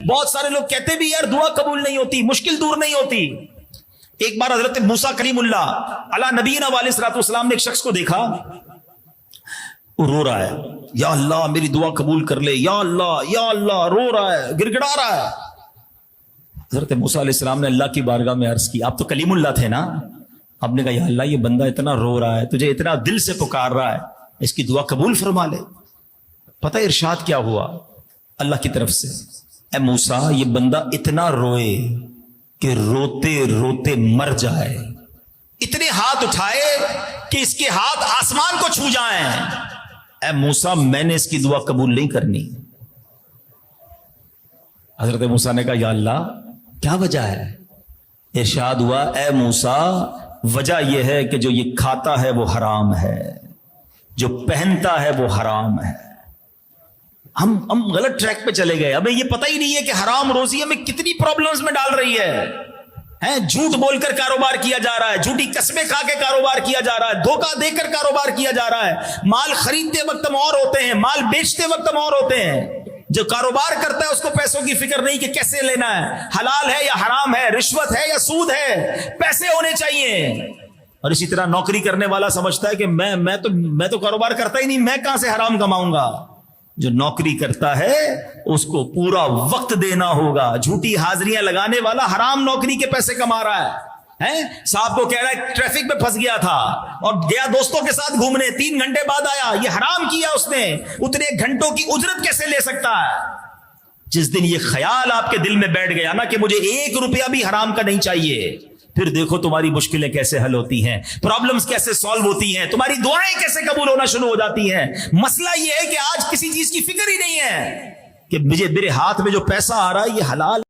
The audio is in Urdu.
بہت سارے لوگ کہتے بھی یار دعا قبول نہیں ہوتی، مشکل دور نہیں ہوتی۔ ایک بار حضرت موسیٰ کلیم اللہ علی نبینا علیہ الصلوۃ والسلام نے ایک شخص کو دیکھا، وہ رو رہا ہے، یا اللہ میری دعا قبول کر لے، یا اللہ، رو رہا ہے، گڑ گڑا رہا ہے۔ حضرت موسیٰ علیہ السلام نے اللہ کی بارگاہ میں عرض کی، آپ تو کلیم اللہ تھے نا، آپ نے کہا یا اللہ یہ بندہ اتنا رو رہا ہے، تجھے اتنا دل سے پکار رہا ہے، اس کی دعا قبول فرما لے۔ پتہ ارشاد کیا ہوا اللہ کی طرف سے، اے موسیٰ یہ بندہ اتنا روئے کہ روتے روتے مر جائے، اتنے ہاتھ اٹھائے کہ اس کے ہاتھ آسمان کو چھو جائیں، اے موسیٰ میں نے اس کی دعا قبول نہیں کرنی۔ حضرت موسیٰ نے کہا یا اللہ کیا وجہ ہے؟ ارشاد ہوا اے موسیٰ وجہ یہ ہے کہ جو یہ کھاتا ہے وہ حرام ہے، جو پہنتا ہے وہ حرام ہے۔ ہم غلط ٹریک پہ چلے گئے، ہمیں یہ پتہ ہی نہیں ہے کہ حرام روزی ہمیں کتنی پرابلمز میں ڈال رہی ہے۔ جھوٹ بول کر کاروبار کیا جا رہا ہے، جھوٹی قسمیں کھا کے کاروبار کیا جا رہا ہے، دھوکہ دے کر کاروبار کیا جا رہا ہے۔ مال خریدتے وقت ہم اور ہوتے ہیں، مال بیچتے وقت ہم اور ہوتے ہیں۔ جو کاروبار کرتا ہے اس کو پیسوں کی فکر نہیں کہ کیسے لینا ہے، حلال ہے یا حرام ہے، رشوت ہے یا سود ہے، پیسے ہونے چاہیے۔ اور اسی طرح نوکری کرنے والا سمجھتا ہے کہ میں تو کاروبار کرتا ہی نہیں، میں کہاں سے حرام کماؤں گا۔ جو نوکری کرتا ہے اس کو پورا وقت دینا ہوگا، جھوٹی حاضریاں لگانے والا حرام نوکری کے پیسے کما رہا ہے۔ صاحب کو کہہ رہا ہے ٹریفک میں پھنس گیا تھا اور گیا دوستوں کے ساتھ گھومنے، 3 گھنٹے بعد آیا، یہ حرام کیا اس نے، اتنے گھنٹوں کی اجرت کیسے لے سکتا ہے؟ جس دن یہ خیال آپ کے دل میں بیٹھ گیا نا کہ مجھے 1 روپیہ بھی حرام کا نہیں چاہیے، پھر دیکھو تمہاری مشکلیں کیسے حل ہوتی ہیں، پرابلمز کیسے سالو ہوتی ہیں، تمہاری دعائیں کیسے قبول ہونا شروع ہو جاتی ہیں۔ مسئلہ یہ ہے کہ آج کسی چیز کی فکر ہی نہیں ہے کہ میرے ہاتھ میں جو پیسہ آ رہا ہے یہ حلال